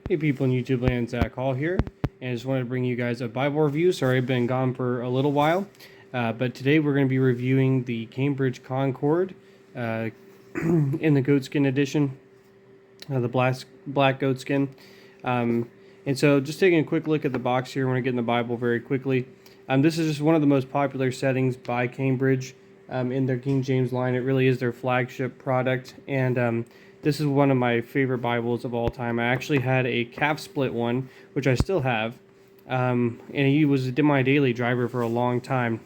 Hey people in YouTube land, Zach Hall here, and I just wanted to bring you guys a Bible review. Sorry I've been gone for a little while, but today we're going to be reviewing the Cambridge Concord in the Goatskin edition, the black Goatskin. And so just taking a quick look at the box here, I want to get in the Bible very quickly. This is just one of the most popular settings by Cambridge in their King James line. It really is their flagship product, and this is one of my favorite Bibles of all time. I actually had a calf split one, which I still have, and he was my daily driver for a long time.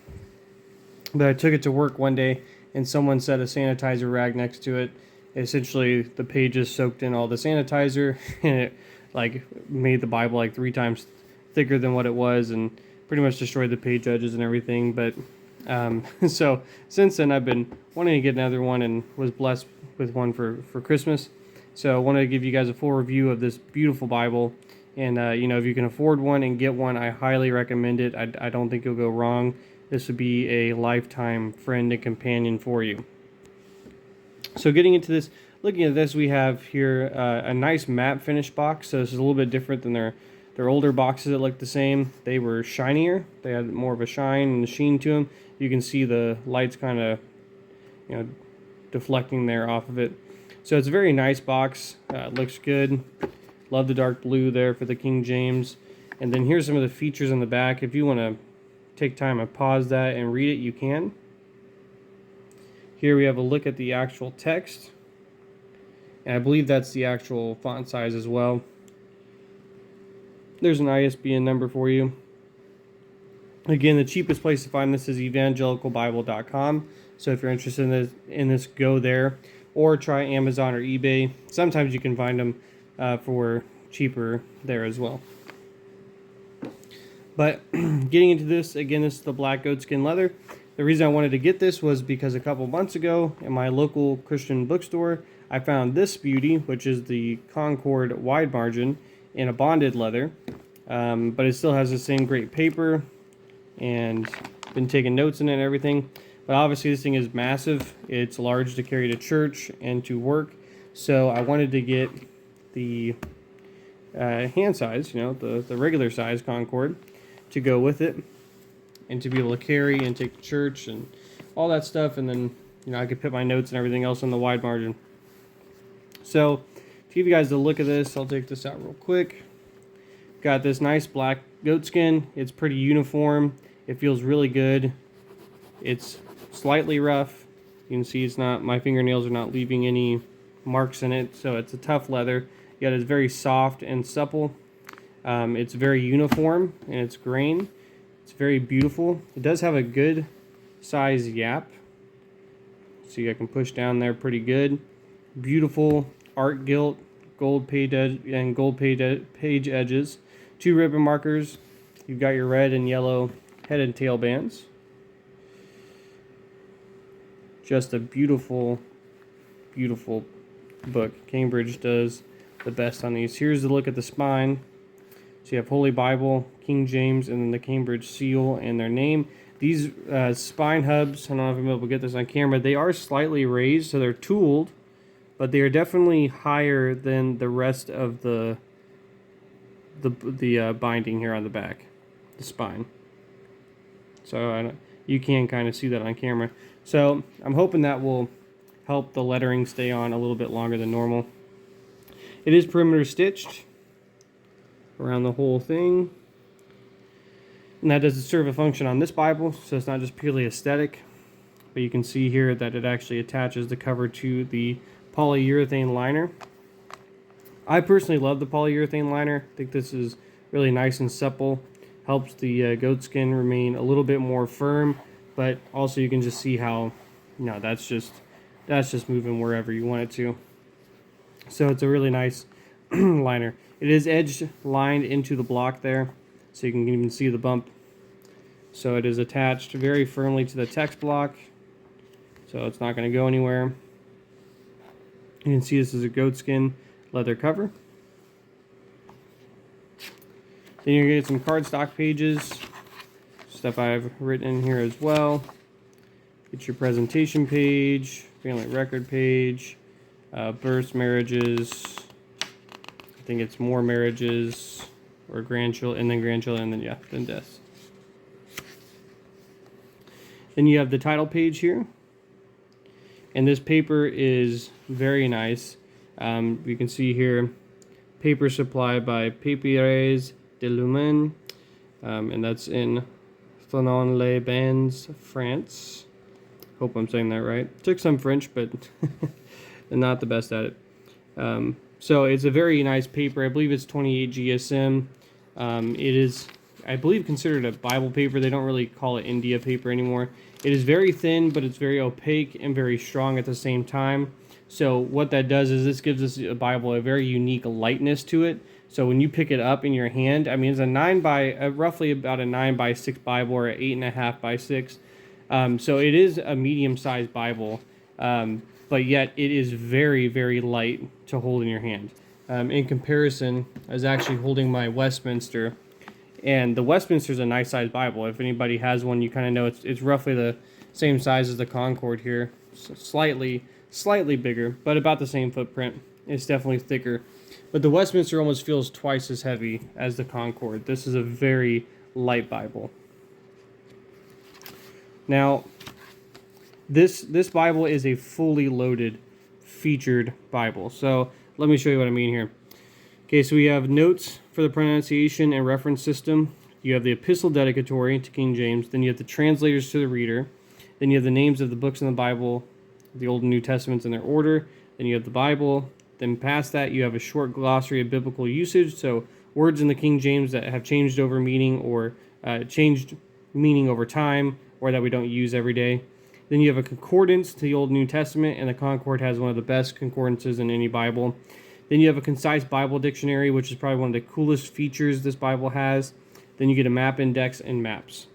But I took it to work one day, and someone set a sanitizer rag next to it. Essentially, the pages soaked in all the sanitizer, and it made the Bible like 3 times thicker than what it was, and pretty much destroyed the page edges and everything. But so since then, I've been wanting to get another one, and was blessed with one for Christmas. So I wanted to give you guys a full review of this beautiful Bible. And if you can afford one and get one, I highly recommend it. I don't think you'll go wrong. This would be a lifetime friend and companion for you. So getting into this, looking at this, we have here a nice matte finish box. So this is a little bit different than their older boxes that look the same. They were shinier. They had more of a shine and a sheen to them. You can see the lights kind of, deflecting there off of it. So it's a very nice box. It looks good. Love the dark blue there for the King James. And then here's some of the features on the back. If you want to take time and pause that and read it, you can. Here we have a look at the actual text. And I believe that's the actual font size as well. There's an ISBN number for you. Again, the cheapest place to find this is evangelicalbible.com. So if you're interested in this, go there, or try Amazon or eBay. Sometimes you can find them for cheaper there as well. But getting into this, again, this is the black goatskin leather. The reason I wanted to get this was because a couple months ago in my local Christian bookstore, I found this beauty, which is the Concord wide margin in a bonded leather. But it still has the same great paper, and been taking notes in it and everything. But obviously this thing is massive. It's large to carry to church and to work. So I wanted to get the hand size, the regular size Concord, to go with it, and to be able to carry and take to church and all that stuff. And then, I could put my notes and everything else on the wide margin. So to give you guys a look at this, I'll take this out real quick. Got this nice black goatskin. It's pretty uniform. It feels really good. It's slightly rough. You can see my fingernails are not leaving any marks in it, so it's a tough leather. Yet it's very soft and supple. It's very uniform in its grain. It's very beautiful. It does have a good size yap. See, I can push down there pretty good. Beautiful art gilt, gold page edges. 2 ribbon markers. You've got your red and yellow head and tail bands. Just a beautiful, beautiful book. Cambridge does the best on these. Here's the look at the spine. So you have Holy Bible, King James, and then the Cambridge seal and their name. These spine hubs, I don't know if I'm able to get this on camera, they are slightly raised, so they're tooled, but they are definitely higher than the rest of the binding here on the back, the spine. So you can kind of see that on camera. So I'm hoping that will help the lettering stay on a little bit longer than normal. It is perimeter stitched around the whole thing. And that does serve a function on this Bible, so it's not just purely aesthetic. But you can see here that it actually attaches the cover to the polyurethane liner. I personally love the polyurethane liner. I think this is really nice and supple. Helps the goatskin remain a little bit more firm, but also you can just see how, that's just moving wherever you want it to. So it's a really nice liner. It is edge lined into the block there, so you can even see the bump. So it is attached very firmly to the text block, so it's not going to go anywhere. You can see this is a goatskin leather cover. Then you're going to get some cardstock pages, stuff I've written in here as well. Get your presentation page, family record page, births, marriages, I think it's more marriages or grandchildren, and then grandchildren, and then then deaths. Then you have the title page here. And this paper is very nice. You can see here, paper supplied by Papiers de Lumen, and that's in Thonon-les-Bains, France. Hope I'm saying that right. Took some French, but not the best at it. So it's a very nice paper. I believe it's 28 GSM. It is, I believe, considered a Bible paper. They don't really call it India paper anymore. It is very thin, but it's very opaque and very strong at the same time. So what that does is this gives us a Bible a very unique lightness to it. So when you pick it up in your hand, I mean, it's roughly about a 9x6 Bible, or an 8.5x6. So it is a medium-sized Bible, but yet it is very, very light to hold in your hand. In comparison, I was actually holding my Westminster. And the Westminster is a nice sized Bible. If anybody has one, you kind of know it's roughly the same size as the Concord here. So slightly bigger, but about the same footprint. It's definitely thicker. But the Westminster almost feels twice as heavy as the Concord. This is a very light Bible. Now, this Bible is a fully loaded, featured Bible. So let me show you what I mean here. Okay, so we have notes for the pronunciation and reference system. You have the epistle dedicatory to King James. Then you have the translators to the reader. Then you have the names of the books in the Bible, the Old and New Testaments in their order. Then you have the Bible. Then past that, you have a short glossary of biblical usage. So words in the King James that have changed over meaning, or changed meaning over time, or that we don't use every day. Then you have a concordance to the Old and New Testament, and the Concord has one of the best concordances in any Bible. Then you have a concise Bible dictionary, which is probably one of the coolest features this Bible has. Then you get a map index and maps.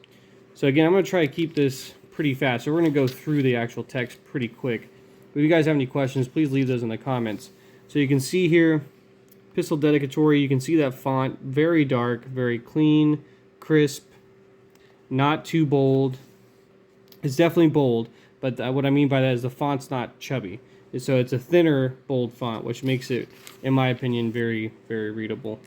So again, I'm going to try to keep this pretty fast. So we're going to go through the actual text pretty quick. If you guys have any questions, please leave those in the comments. So you can see here, epistle dedicatory, you can see that font, very dark, very clean, crisp, not too bold. It's definitely bold, but what I mean by that is the font's not chubby. So it's a thinner, bold font, which makes it, in my opinion, very, very readable.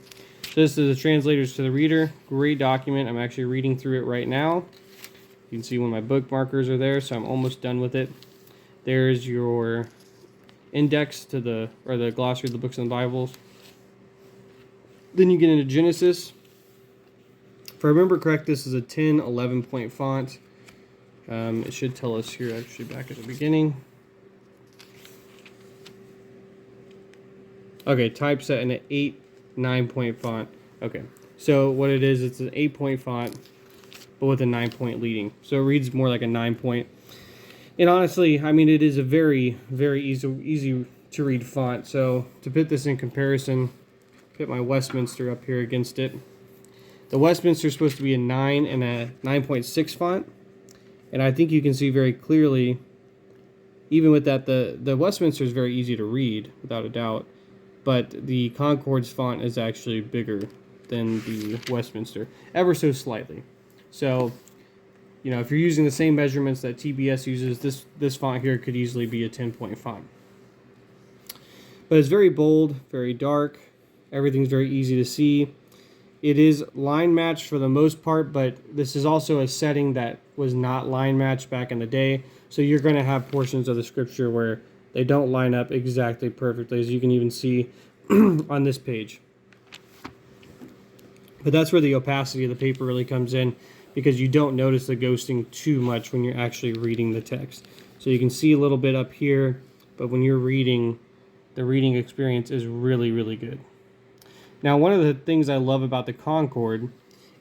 So this is the translators to the reader. Great document. I'm actually reading through it right now. You can see one of my bookmarkers are there, so I'm almost done with it. There's your index to the glossary of the books and the Bibles. Then you get into Genesis. If I remember correct, this is a 10-11 point font. It should tell us here, actually, back at the beginning. Okay, typeset in an 8-9 point font. Okay, so what it is, it's an 8 point font, but with a 9 point leading. So it reads more like a 9 point. And honestly, I mean, it is a very, very easy to read font. So to put this in comparison, put my Westminster up here against it. The Westminster is supposed to be a 9 and a 9.6 font. And I think you can see very clearly, even with that, the Westminster is very easy to read, without a doubt. But the Concord's font is actually bigger than the Westminster, ever so slightly. So, you know, if you're using the same measurements that TBS uses, this font here could easily be a 10 point font. But it's very bold, very dark. Everything's very easy to see. It is line matched for the most part, but this is also a setting that was not line matched back in the day. So you're going to have portions of the scripture where they don't line up exactly perfectly, as you can even see on this page. But that's where the opacity of the paper really comes in, because you don't notice the ghosting too much when you're actually reading the text. So you can see a little bit up here, but when you're reading, the reading experience is really, really good. Now, one of the things I love about the Concord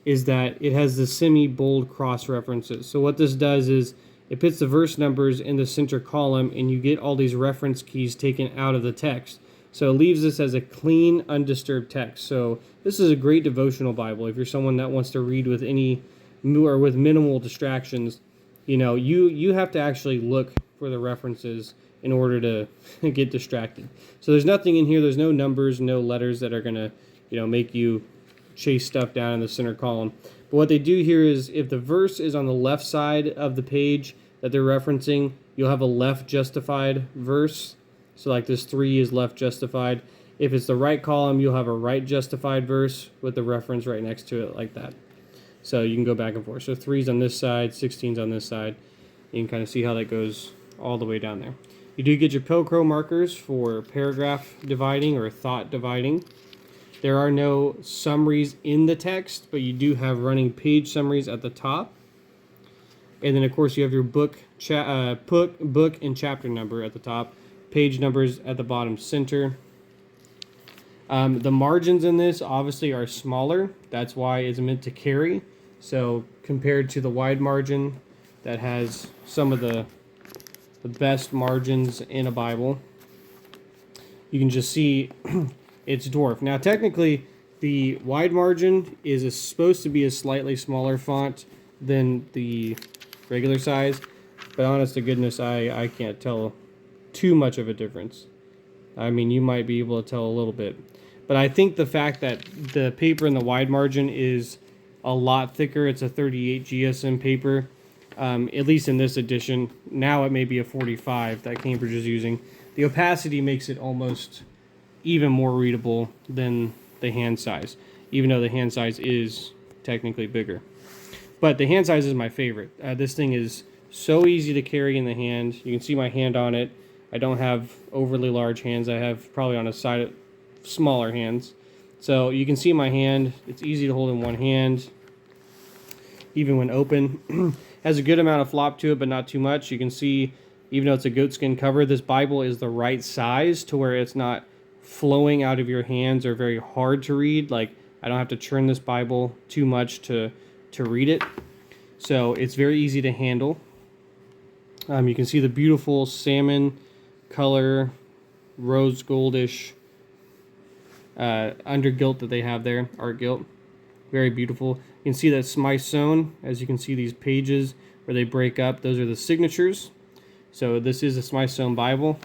is that it has the semi-bold cross references. So what this does is it puts the verse numbers in the center column, and you get all these reference keys taken out of the text. So it leaves this as a clean, undisturbed text. So this is a great devotional Bible. If you're someone that wants to read with with minimal distractions, you know, you have to actually look for the references in order to get distracted. So there's nothing in here. There's no numbers, no letters that are going to, you know, make you chase stuff down in the center column. But what they do here is, if the verse is on the left side of the page that they're referencing, you'll have a left justified verse. So like this 3 is left justified. If it's the right column, you'll have a right justified verse with the reference right next to it like that. So you can go back and forth. So 3's on this side, 16's on this side. You can kind of see how that goes all the way down there. You do get your Pilcrow markers for paragraph dividing or thought dividing. There are no summaries in the text, but you do have running page summaries at the top. And then, of course, you have your book and chapter number at the top, page numbers at the bottom center. The margins in this obviously are smaller. That's why it's meant to carry. So compared to the wide margin that has some of the best margins in a Bible, you can just see it's dwarfed. Now technically the wide margin is supposed to be a slightly smaller font than the regular size, but honest to goodness, I can't tell too much of a difference. I mean, you might be able to tell a little bit, but I think the fact that the paper in the wide margin is a lot thicker, it's a 38 GSM paper, at least in this edition. Now it may be a 45 that Cambridge is using. The opacity makes it almost even more readable than the hand size, even though the hand size is technically bigger. But the hand size is my favorite. This thing is so easy to carry in the hand. You can see my hand on it. I don't have overly large hands. I have probably on a side of smaller hands. So you can see my hand. It's easy to hold in one hand, even when open. Has a good amount of flop to it, but not too much. You can see, even though it's a goatskin cover, this Bible is the right size to where it's not flowing out of your hands or very hard to read. Like, I don't have to churn this Bible too much to read it. So it's very easy to handle. You can see the beautiful salmon color, rose goldish undergilt that they have there, art gilt. Very beautiful. You can see that smyce sewn. As you can see, these pages where they break up, those are the signatures. So this is a smyce sewn Bible.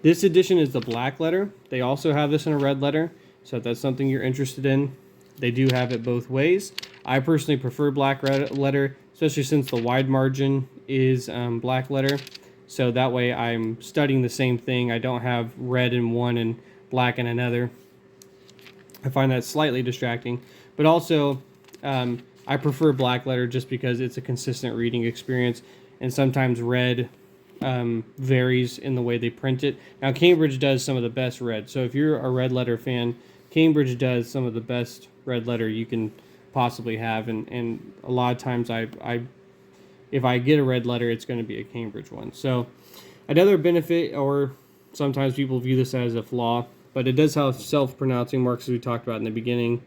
This edition is the black letter. They also have this in a red letter. So if that's something you're interested in, they do have it both ways. I personally prefer black letter, especially since the wide margin is black letter. So that way I'm studying the same thing. I don't have red in one and black in another. I find that slightly distracting. But also, I prefer black letter just because it's a consistent reading experience. And sometimes red varies in the way they print it. Now, Cambridge does some of the best red. So if you're a red letter fan, Cambridge does some of the best red letter you can possibly have. And a lot of times if I get a red letter, it's going to be a Cambridge one. So another benefit, or sometimes people view this as a flaw, but it does have self-pronouncing marks, as we talked about in the beginning,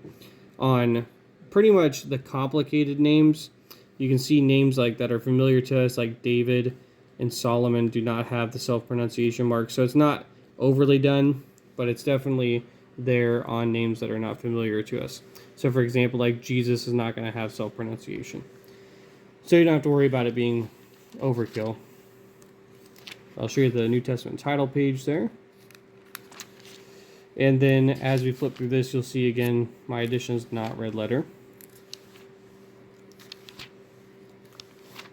on pretty much the complicated names. You can see names like that are familiar to us, like David and Solomon, do not have the self-pronunciation mark. So it's not overly done, but it's definitely there on names that are not familiar to us. So for example, like Jesus is not going to have self-pronunciation. So you don't have to worry about it being overkill. I'll show you the New Testament title page there. And then as we flip through this, you'll see again, my edition is not red letter.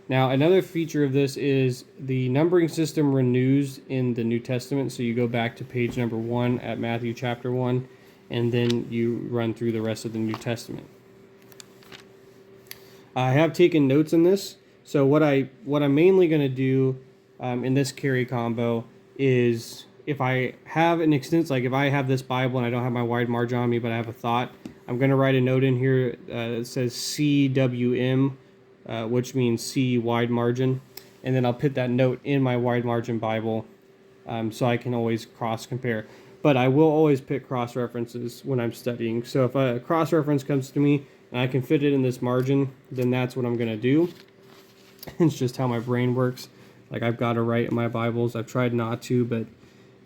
Now, another feature of this is the numbering system renews in the New Testament. So you go back to page number 1 at Matthew chapter 1, and then you run through the rest of the New Testament. I have taken notes in this. So what I'm mainly going to do in this carry combo is, if I have an extent, like if I have this Bible and I don't have my wide margin on me, but I have a thought, I'm going to write a note in here that says CWM, which means C wide margin, and then I'll put that note in my wide margin Bible so I can always cross compare. But I will always pick cross references when I'm studying. So if a cross reference comes to me and I can fit it in this margin, then that's what I'm going to do. It's just how my brain works. Like, I've got to write in my Bibles. I've tried not to, but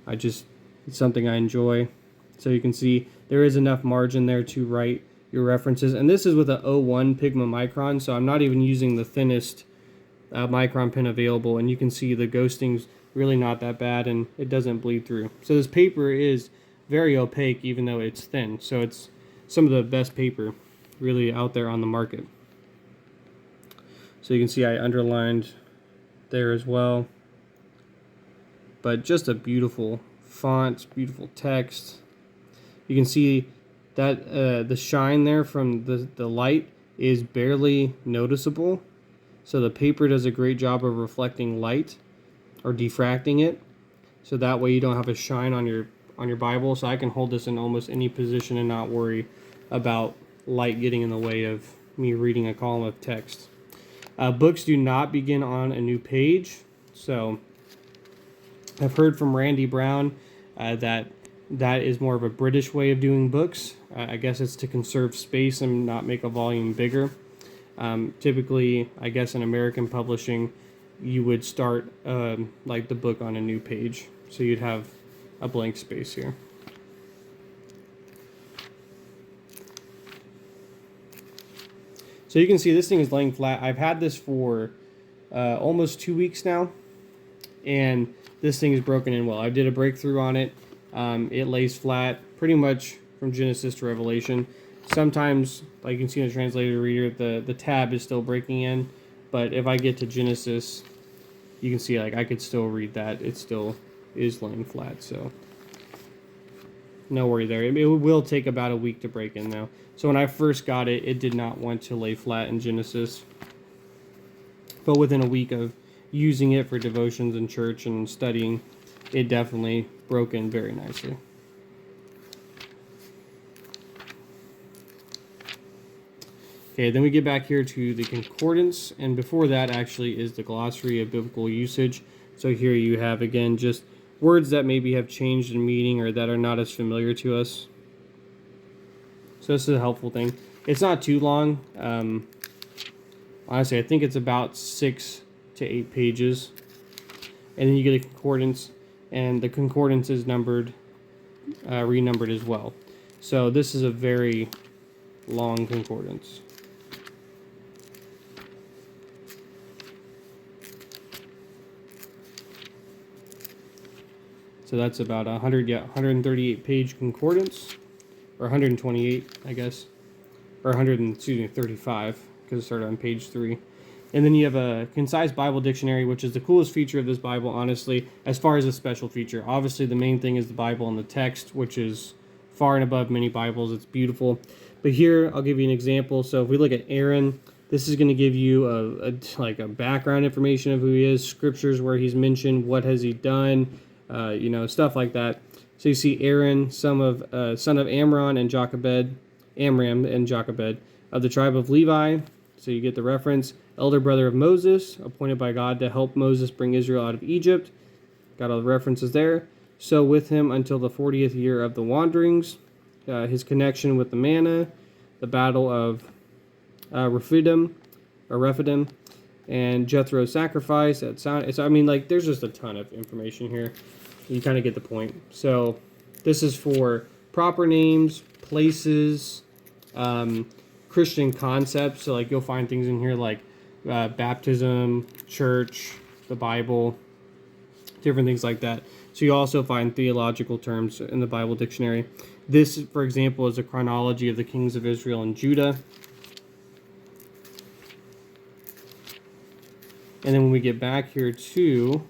it's something I enjoy. So you can see there is enough margin there to write your references. And this is with a 01 Pigma micron, so I'm not even using the thinnest micron pen available. And you can see the ghosting's really not that bad, and it doesn't bleed through. So this paper is very opaque, even though it's thin. So it's some of the best paper really out there on the market. So you can see I underlined there as well. But just a beautiful font, beautiful text. You can see that the shine there from the light is barely noticeable. So the paper does a great job of reflecting light or diffracting it. So that way you don't have a shine on your Bible. So I can hold this in almost any position and not worry about light getting in the way of me reading a column of text. Books do not begin on a new page. So I've heard from Randy Brown that is more of a British way of doing books. I guess it's to conserve space and not make a volume bigger. Typically, I guess in American publishing, you would start like the book on a new page. So you'd have a blank space here. So you can see this thing is laying flat. I've had this for almost 2 weeks now, and this thing is broken in well. I did a breakthrough on it. It lays flat pretty much from Genesis to Revelation. Sometimes, like you can see in the translated reader, the tab is still breaking in, but if I get to Genesis, you can see like I could still read that. It still is laying flat, so no worry there. It will take about a week to break in though. So when I first got it, it did not want to lay flat in Genesis, but within a week of using it for devotions in church and studying, it definitely broke in very nicely. Okay, then we get back here to the concordance, and before that actually is the glossary of biblical usage. So here you have, again, just words that maybe have changed in meaning or that are not as familiar to us. So this is a helpful thing. It's not too long. Honestly, I think it's about 6 to 8 pages. And then you get a concordance, and the concordance is numbered, renumbered as well. So this is a very long concordance. So that's about 138 page concordance, or 128, I guess, or 35, because it started on page 3. And then you have a concise Bible dictionary, which is the coolest feature of this Bible, honestly, as far as a special feature. Obviously, the main thing is the Bible and the text, which is far and above many Bibles. It's beautiful. But here, I'll give you an example. So if we look at Aaron, this is going to give you a background information of who he is, scriptures where he's mentioned, what has he done, stuff like that. So you see Aaron, son of Amram and Jochebed, of the tribe of Levi. So you get the reference. Elder brother of Moses, appointed by God to help Moses bring Israel out of Egypt. Got all the references there. So with him until the 40th year of the wanderings. His connection with the manna, the battle of Rephidim, and Jethro's sacrifice. There's just a ton of information here. You kind of get the point. So this is for proper names, places, Christian concepts. So like you'll find things in here like baptism, church, the Bible, different things like that. So you also find theological terms in the Bible dictionary. This, for example, is a chronology of the kings of Israel and Judah. And then when we get back here too,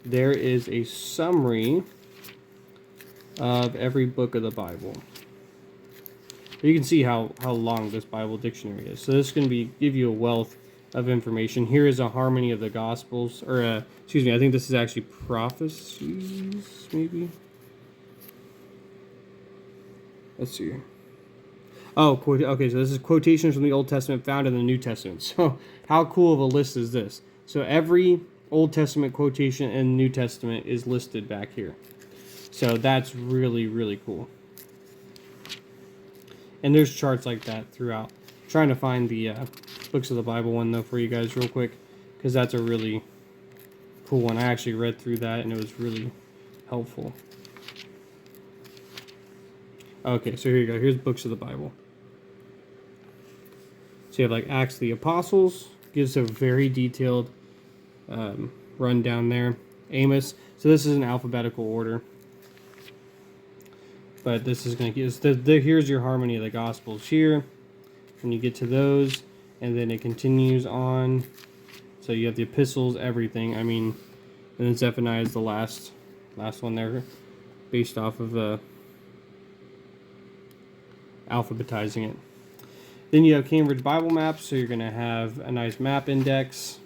there is a summary of every book of the Bible. You can see how long this Bible dictionary is. So this is going to give you a wealth of information. Here is a harmony of the Gospels, I think this is actually prophecies, maybe. Let's see. Okay, so this is quotations from the Old Testament found in the New Testament. So how cool of a list is this? So every Old Testament quotation in the New Testament is listed back here. So that's really, really cool. And there's charts like that throughout. I'm trying to find the books of the Bible one, though, for you guys real quick, because that's a really cool one. I actually read through that, and it was really helpful. Okay, so here you go. Here's books of the Bible. So you have like Acts of the Apostles, gives a very detailed rundown there. Amos. So this is in alphabetical order. But this is going to give here's your harmony of the Gospels here. When you get to those, and then it continues on. So you have the epistles, everything. And then Zephaniah is the last one there. based off of alphabetizing it. Then you have Cambridge Bible maps, so you're going to have a nice map index,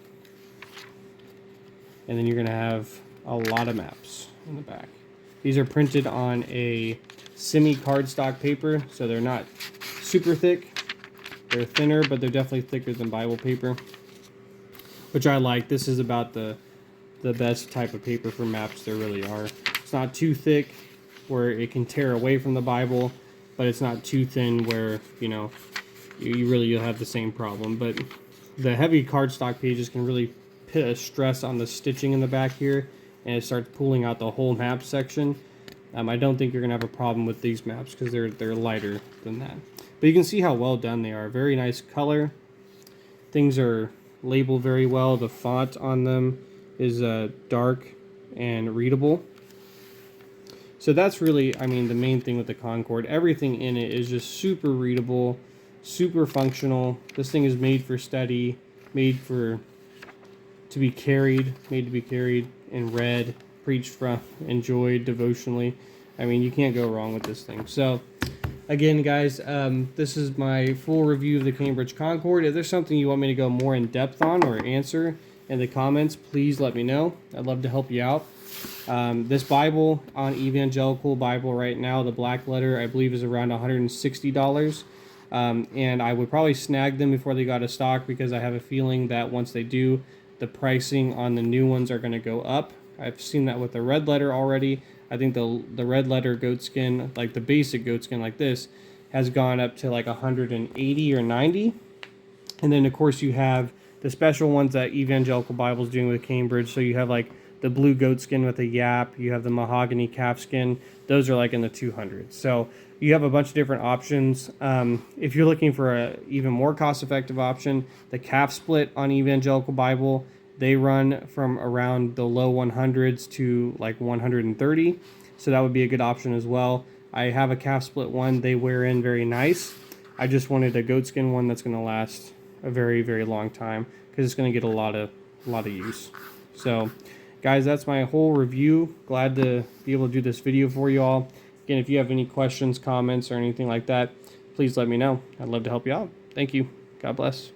and then you're going to have a lot of maps in the back. These are printed on a semi-cardstock paper, so they're not super thick. They're thinner, but they're definitely thicker than Bible paper, which I like. This is about the best type of paper for maps there really are. It's not too thick where it can tear away from the Bible, but it's not too thin where, you know, you'll have the same problem. But the heavy cardstock pages can really put a stress on the stitching in the back here, and it starts pulling out the whole map section. I don't think you're gonna have a problem with these maps because they're lighter than that. But you can see how well done they are. Very nice color. Things are labeled very well. The font on them is dark and readable. So that's really, I mean, the main thing with the Concord. Everything in it is just super readable, super functional. This thing is made for study, made to be carried and read, preached from, enjoyed devotionally. I mean, you can't go wrong with this thing. So again, guys, this is my full review of the Cambridge Concord. If there's something you want me to go more in depth on or answer in the comments, please let me know. I'd love to help you out. This Bible on Evangelical Bible right now, the black letter, I believe is around $160. And I would probably snag them before they got a stock, because I have a feeling that once they do, the pricing on the new ones are going to go up. I've seen that with the red letter already. I think the red letter goatskin, like the basic goatskin like this, has gone up to like 180 or 90. And then of course you have the special ones that Evangelical Bible's doing with Cambridge. So you have like the blue goatskin with a yap, you have the mahogany calfskin. Those are like in the 200s. So you have a bunch of different options. If you're looking for a even more cost-effective option, the calf split on Evangelical Bible, they run from around the low 100s to like 130. So that would be a good option as well. I have a calf split one. They wear in very nice. I just wanted a goatskin one that's going to last a very, very long time, because it's going to get a lot of use. So guys, that's my whole review. Glad to be able to do this video for you all. Again, if you have any questions, comments, or anything like that, please let me know. I'd love to help you out. Thank you. God bless.